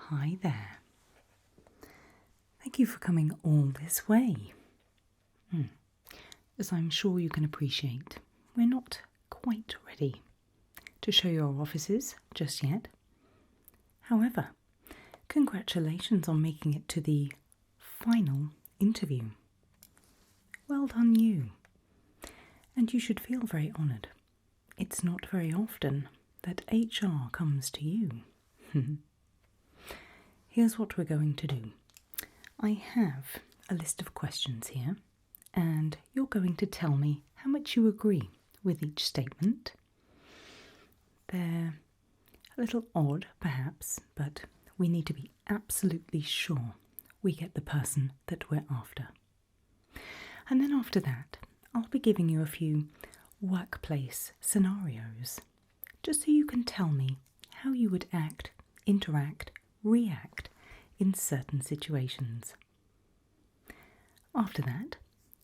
Hi there. Thank you for coming all this way. As I'm sure you can appreciate, we're not quite ready to show you our offices just yet. However, congratulations on making it to the final interview. Well done you. And you should feel very honoured. It's not very often that HR comes to you. Here's what we're going to do. I have a list of questions here, and you're going to tell me how much you agree with each statement. They're a little odd, perhaps, but we need to be absolutely sure we get the person that we're after. And then after that, I'll be giving you a few workplace scenarios, just so you can tell me how you would act, interact, react in certain situations. After that,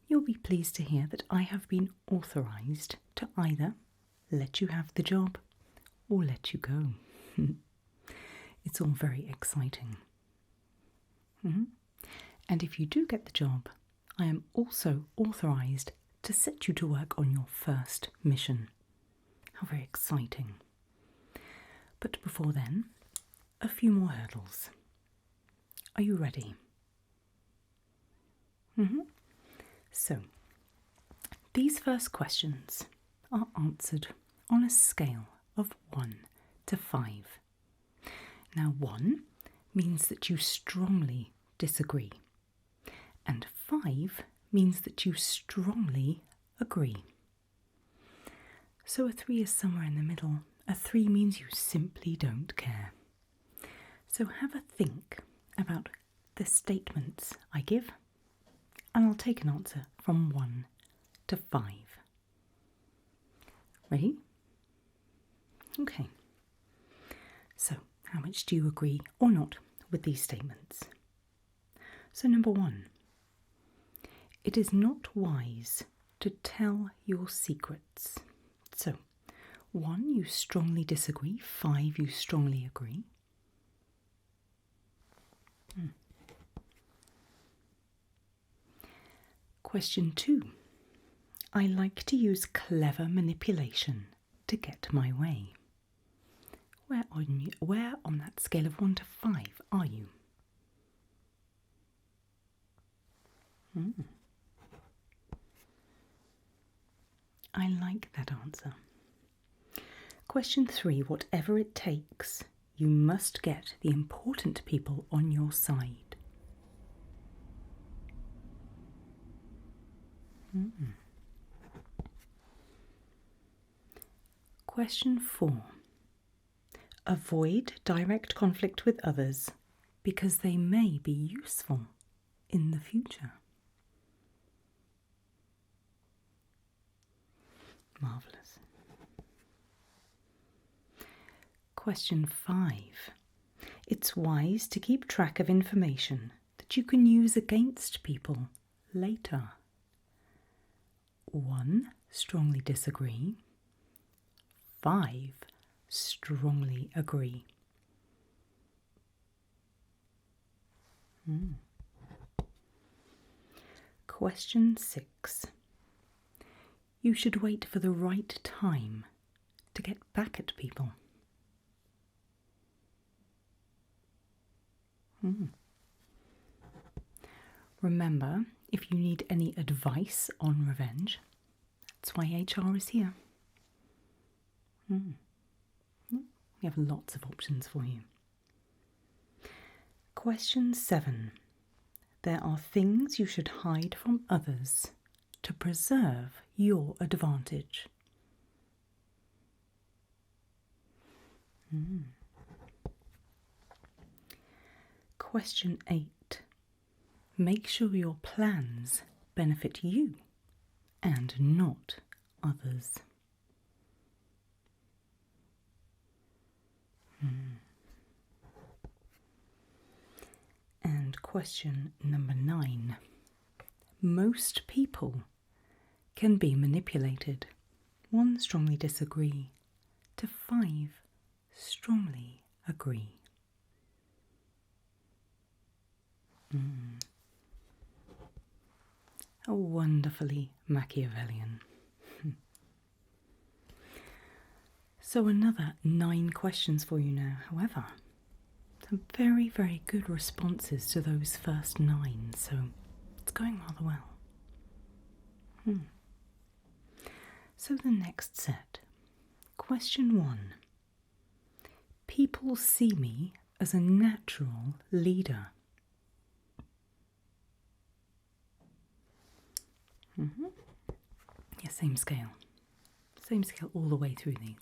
you'll be pleased to hear that I have been authorised to either let you have the job or let you go. It's all very exciting. And if you do get the job, I am also authorised to set you to work on your first mission. How very exciting. But before then, a few more hurdles. Are you ready? So, these first questions are answered on a scale of 1 to 5. Now, 1 means that you strongly disagree, and 5 means that you strongly agree. So a 3 is somewhere in the middle. A 3 means you simply don't care. So have a think about the statements I give, and I'll take an answer from 1 to 5. Ready? Okay. So, how much do you agree or not with these statements? So, number 1. It is not wise to tell your secrets. So, 1, you strongly disagree. 5, you strongly agree. Question 2. I like to use clever manipulation to get my way. Where on that scale of 1 to 5 are you? I like that answer. Question 3. Whatever it takes, you must get the important people on your side. Question 4. Avoid direct conflict with others because they may be useful in the future. Marvellous. Question 5. It's wise to keep track of information that you can use against people later. 1. Strongly disagree. 5. Strongly agree. Question 6. You should wait for the right time to get back at people. Remember, if you need any advice on revenge, that's why HR is here. We have lots of options for you. Question 7. There are things you should hide from others to preserve your advantage. Question 8. Make sure your plans benefit you and not others. And question number 9. Most people can be manipulated. 1 strongly disagree to 5 strongly agree. Wonderfully Machiavellian. So another 9 questions for you now. However, some very, very good responses to those first 9, so it's going rather well. So the next set. Question 1. People see me as a natural leader. Yeah, same scale. Same scale all the way through these.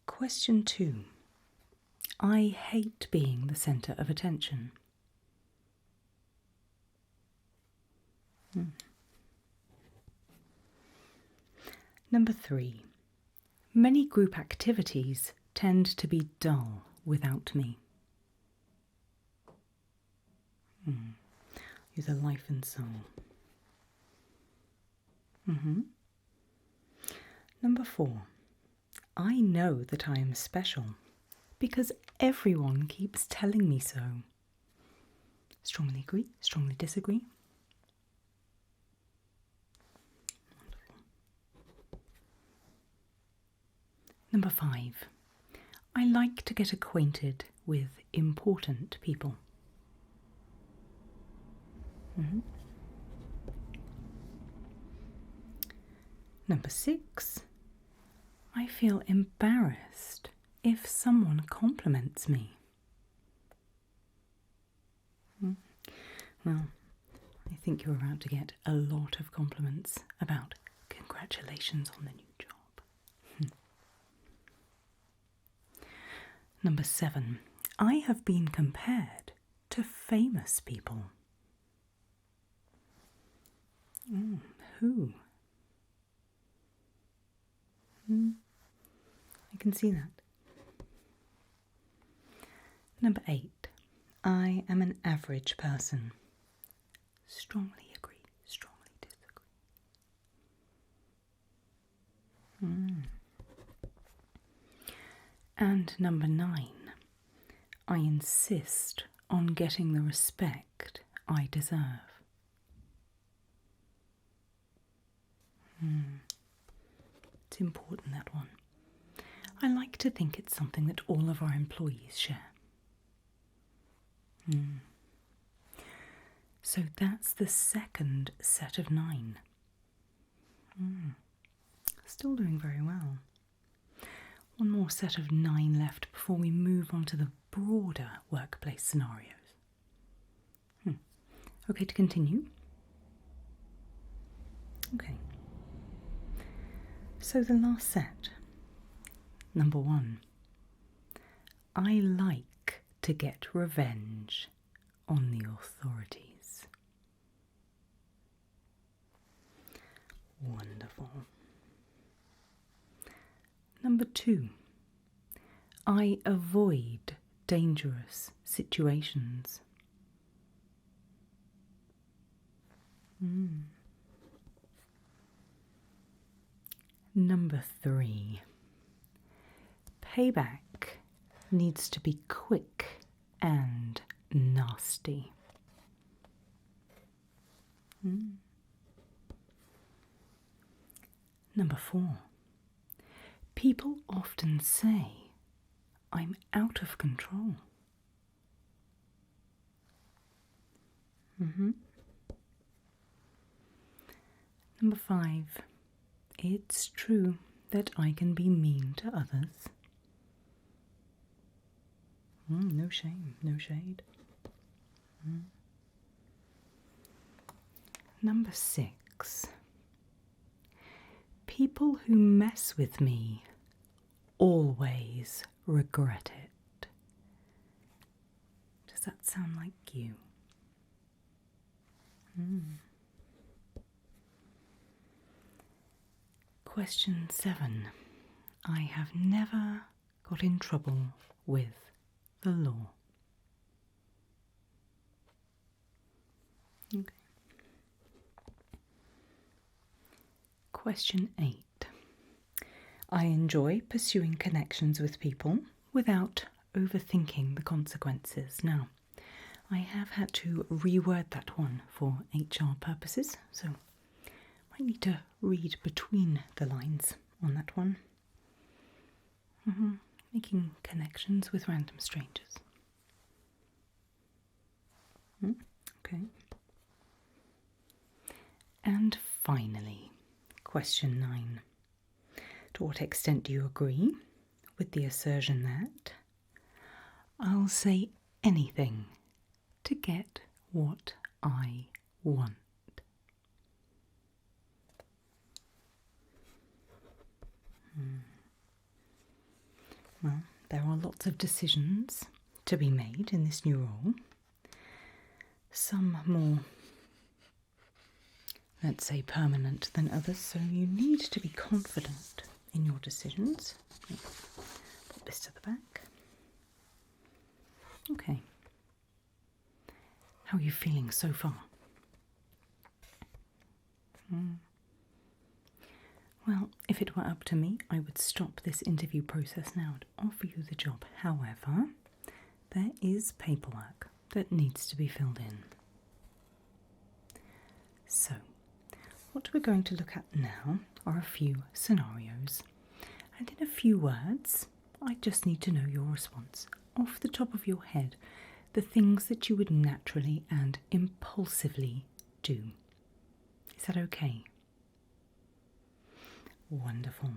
Question 2. I hate being the centre of attention. Number 3. Many group activities tend to be dull without me. You're the life and soul. Number 4. I know that I am special because everyone keeps telling me so. Strongly agree, strongly disagree. Wonderful. Number 5. I like to get acquainted with important people. Number 6. I feel embarrassed if someone compliments me. Well, I think you're about to get a lot of compliments about congratulations on the new job. Number 7. I have been compared to famous people. Who? I can see that. Number 8. I am an average person. Strongly agree, strongly disagree. And number 9. I insist on getting the respect I deserve. It's important, that one. I like to think it's something that all of our employees share. So that's the second set of 9. Still doing very well. One more set of 9 left before we move on to the broader workplace scenarios. Okay, to continue. Okay. So the last set. Number 1. I like to get revenge on the authorities. Wonderful. Number 2. I avoid dangerous situations. Number 3. Payback needs to be quick and nasty. Number 4. People often say I'm out of control. Number 5. It's true that I can be mean to others. No shame, no shade. Number 6. People who mess with me always regret it. Does that sound like you? Question 7. I have never got in trouble with the law. Okay. Question 8. I enjoy pursuing connections with people without overthinking the consequences. Now, I have had to reword that one for HR purposes, so I need to read between the lines on that one. Making connections with random strangers. Okay. And finally, question 9. To what extent do you agree with the assertion that I'll say anything to get what I want? Well, there are lots of decisions to be made in this new role. Some more, let's say, permanent than others, so you need to be confident in your decisions. Put this to the back. Okay. How are you feeling so far? Well, if it were up to me, I would stop this interview process now and offer you the job. However, there is paperwork that needs to be filled in. So, what we're going to look at now are a few scenarios. And in a few words, I just need to know your response. Off the top of your head, the things that you would naturally and impulsively do. Is that okay? Wonderful.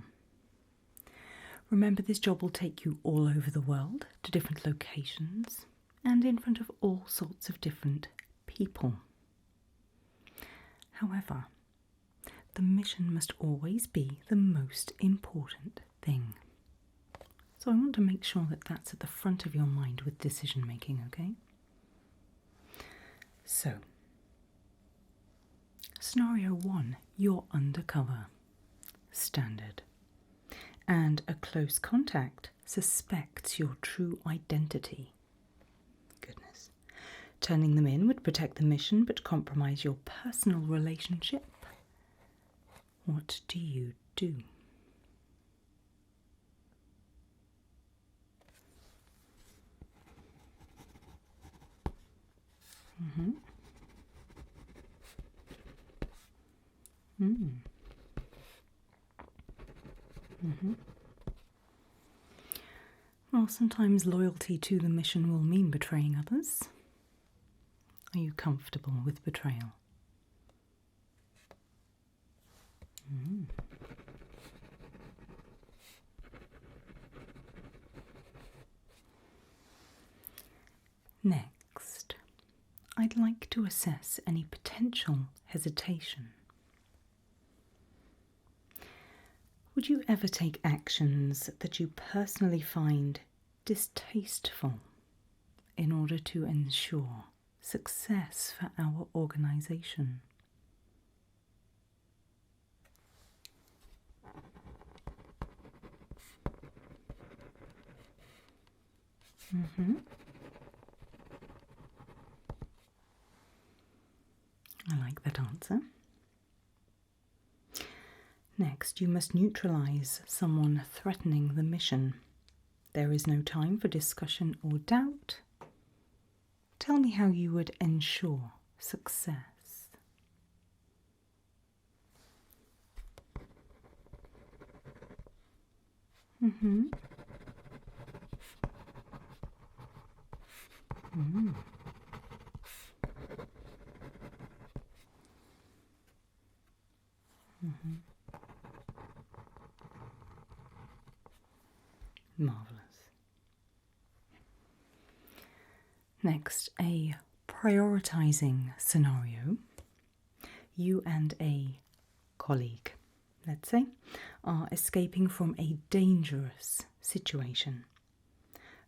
Remember, this job will take you all over the world to different locations and in front of all sorts of different people. However, the mission must always be the most important thing. So I want to make sure that that's at the front of your mind with decision making, okay? So, scenario 1, you're undercover. Standard. And a close contact suspects your true identity. Goodness. Turning them in would protect the mission but compromise your personal relationship. What do you do? Well, sometimes loyalty to the mission will mean betraying others. Are you comfortable with betrayal? Next, I'd like to assess any potential hesitation. Would you ever take actions that you personally find distasteful in order to ensure success for our organisation? I like that answer. Next, you must neutralise someone threatening the mission. There is no time for discussion or doubt. Tell me how you would ensure success. Marvellous. Next, a prioritising scenario. You and a colleague, let's say, are escaping from a dangerous situation.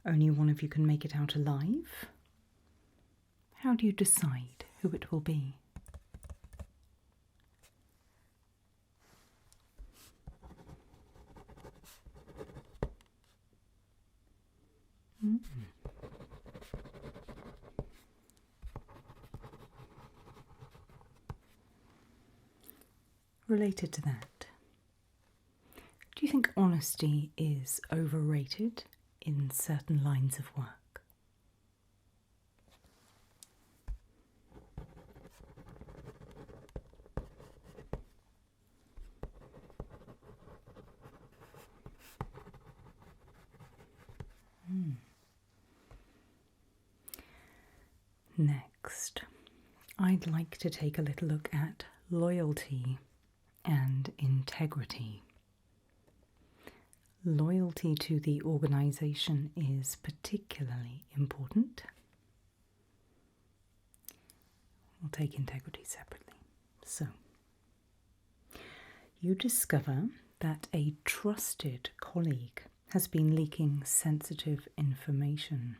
Only one of you can make it out alive. How do you decide who it will be? Related to that, do you think honesty is overrated in certain lines of work? Next, I'd like to take a little look at loyalty and integrity. Loyalty to the organisation is particularly important. We'll take integrity separately. So, you discover that a trusted colleague has been leaking sensitive information,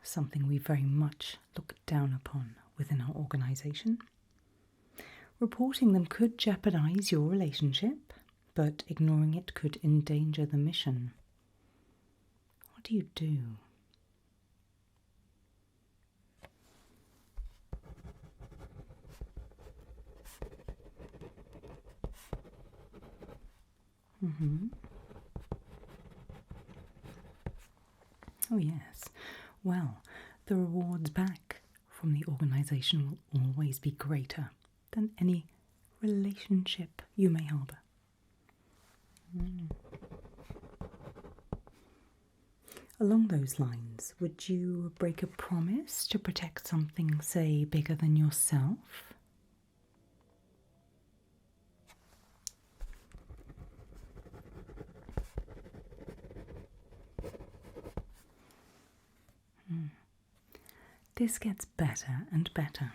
something we very much look down upon within our organisation. Reporting them could jeopardise your relationship, but ignoring it could endanger the mission. What do you do? Oh yes. Well, the rewards back from the organisation will always be greater than any relationship you may harbour. Along those lines, would you break a promise to protect something, say, bigger than yourself? This gets better and better.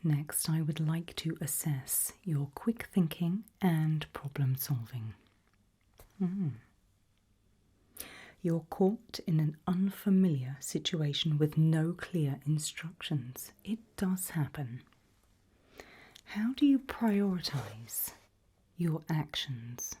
Next, I would like to assess your quick thinking and problem solving. You're caught in an unfamiliar situation with no clear instructions. It does happen. How do you prioritise your actions?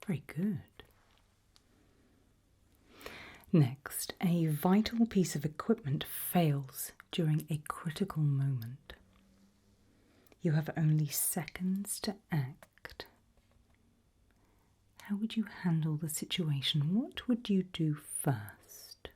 Very good. Next, a vital piece of equipment fails during a critical moment. You have only seconds to act. How would you handle the situation? What would you do first?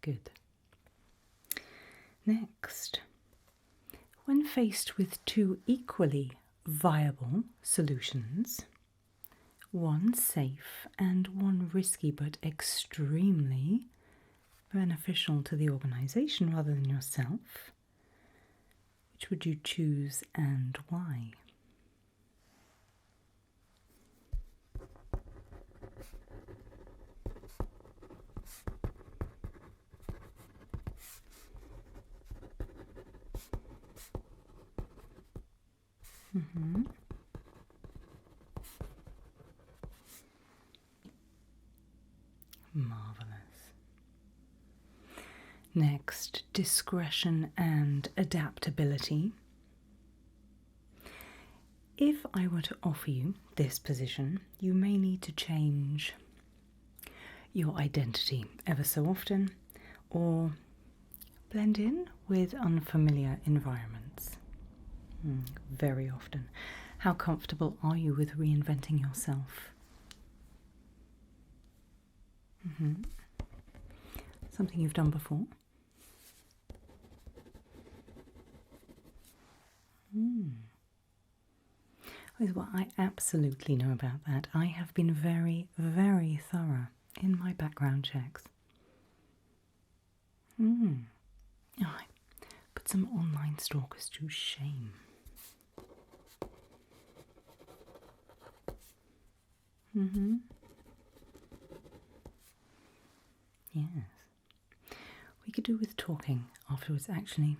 Good. Next, when faced with two equally viable solutions, one safe and one risky but extremely beneficial to the organisation rather than yourself, which would you choose and why? Marvellous. Next, discretion and adaptability. If I were to offer you this position, you may need to change your identity ever so often or blend in with unfamiliar environments. Very often. How comfortable are you with reinventing yourself? Something you've done before? Well, I absolutely know about that. I have been very, very thorough in my background checks. I put some online stalkers to shame. Yes. We could do with talking afterwards, actually.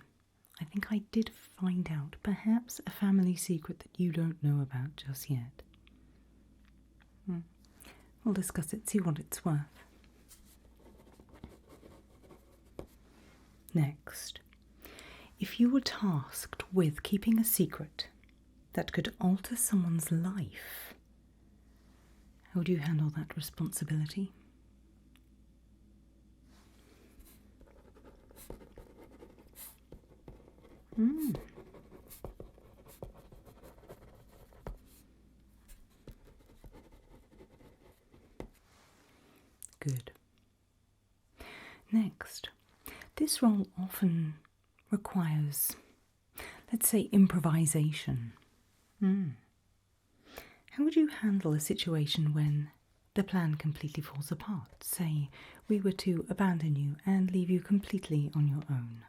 I think I did find out perhaps a family secret that you don't know about just yet. We'll discuss it, see what it's worth. Next, if you were tasked with keeping a secret that could alter someone's life, how would you handle that responsibility? Good. Next, this role often requires, let's say, improvisation. How would you handle a situation when the plan completely falls apart? Say, we were to abandon you and leave you completely on your own.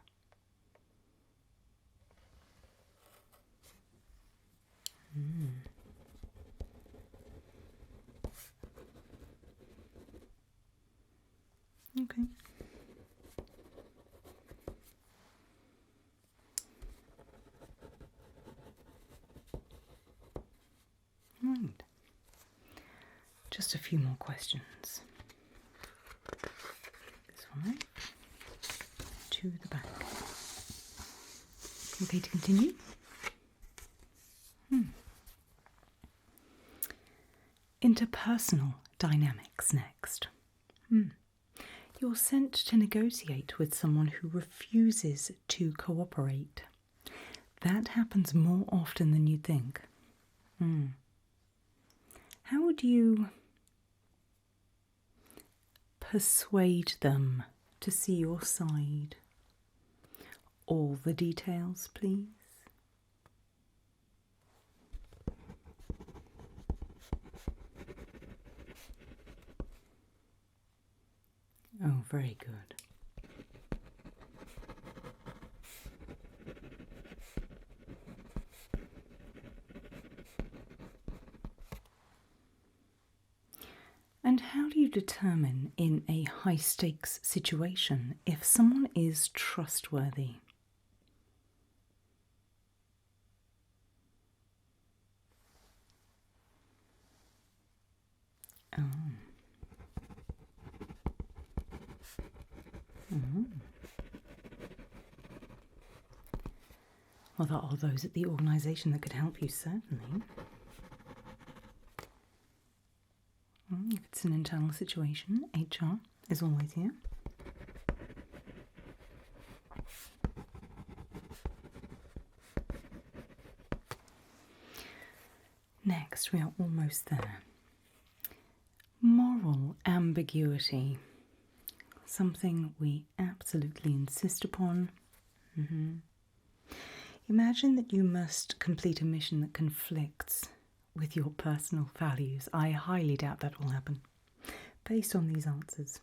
Okay. Right. Just a few more questions. This one to the back. Okay to continue? Interpersonal dynamics next. You're sent to negotiate with someone who refuses to cooperate. That happens more often than you think. How would you persuade them to see your side? All the details, please. Oh, very good. And how do you determine in a high-stakes situation if someone is trustworthy? Oh. Well, there are those at the organisation that could help you, certainly. If it's an internal situation, HR is always here. Next, we are almost there. Moral ambiguity. Something we absolutely insist upon. Imagine that you must complete a mission that conflicts with your personal values. I highly doubt that will happen, based on these answers.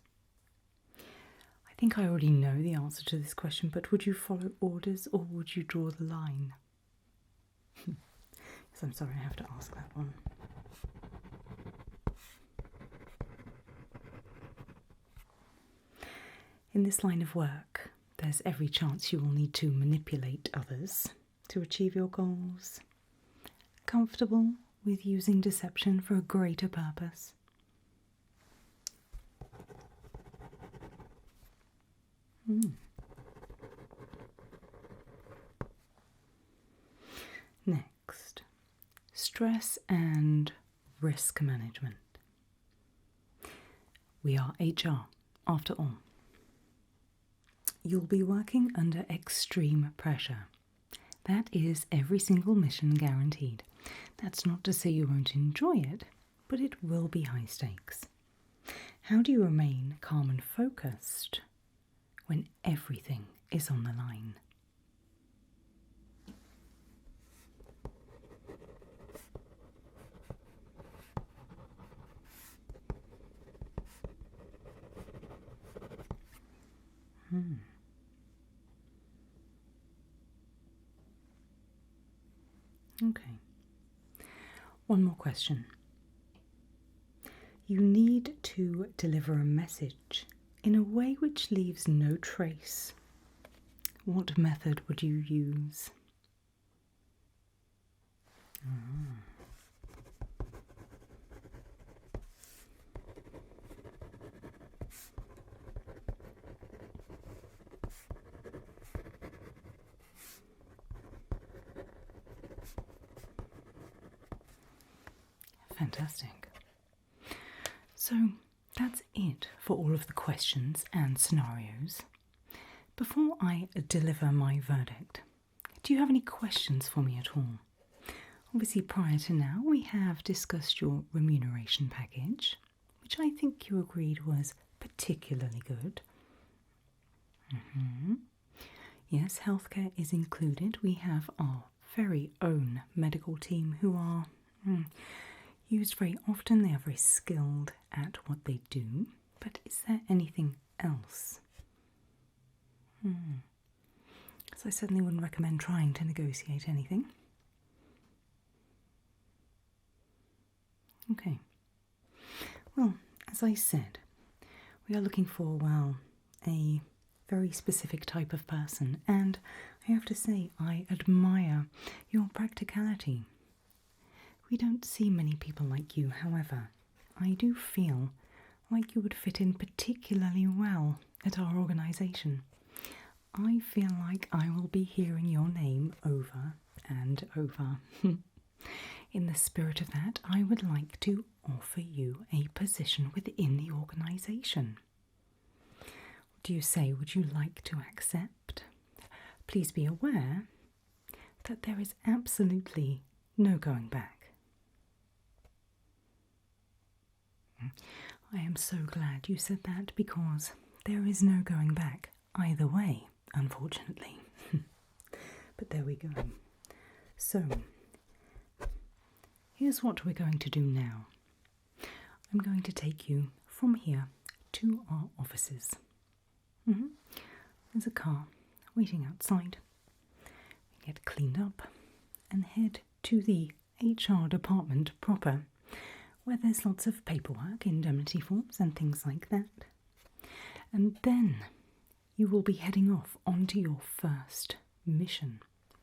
I think I already know the answer to this question, but would you follow orders or would you draw the line? So I'm sorry, I have to ask that one. In this line of work, there's every chance you will need to manipulate others to achieve your goals. Comfortable with using deception for a greater purpose? Next, stress and risk management. We are HR, after all. You'll be working under extreme pressure. That is every single mission guaranteed. That's not to say you won't enjoy it, but it will be high stakes. How do you remain calm and focused when everything is on the line? Okay. One more question. You need to deliver a message in a way which leaves no trace. What method would you use? Fantastic. So that's it for all of the questions and scenarios. Before I deliver my verdict, do you have any questions for me at all? Obviously, prior to now, we have discussed your remuneration package, which I think you agreed was particularly good. Yes, healthcare is included. We have our very own medical team who are used very often. They are very skilled at what they do. But is there anything else? So I certainly wouldn't recommend trying to negotiate anything. Okay. Well, as I said, we are looking for, well, a very specific type of person, and I have to say I admire your practicality. We don't see many people like you, however. I do feel like you would fit in particularly well at our organisation. I feel like I will be hearing your name over and over. In the spirit of that, I would like to offer you a position within the organisation. Do you say, would you like to accept? Please be aware that there is absolutely no going back. I am so glad you said that, because there is no going back either way, unfortunately. But there we go. So, here's what we're going to do now. I'm going to take you from here to our offices. There's a car waiting outside. We get cleaned up and head to the HR department proper, where there's lots of paperwork, indemnity forms and things like that. And then you will be heading off onto your first mission,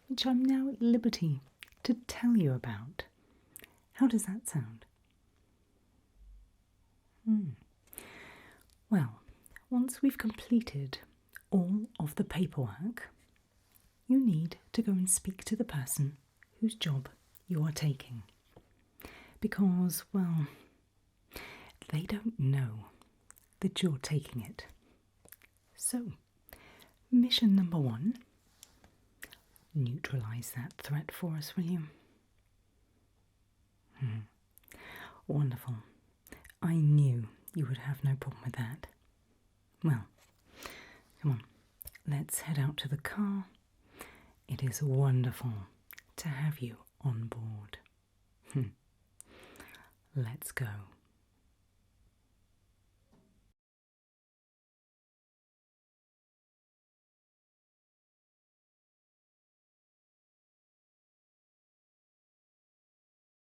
which I'm now at liberty to tell you about. How does that sound? Well, once we've completed all of the paperwork, you need to go and speak to the person whose job you are taking. Because, well, they don't know that you're taking it. So, mission number 1, neutralise that threat for us, will you? Wonderful. I knew you would have no problem with that. Well, come on, let's head out to the car. It is wonderful to have you on board. Let's go.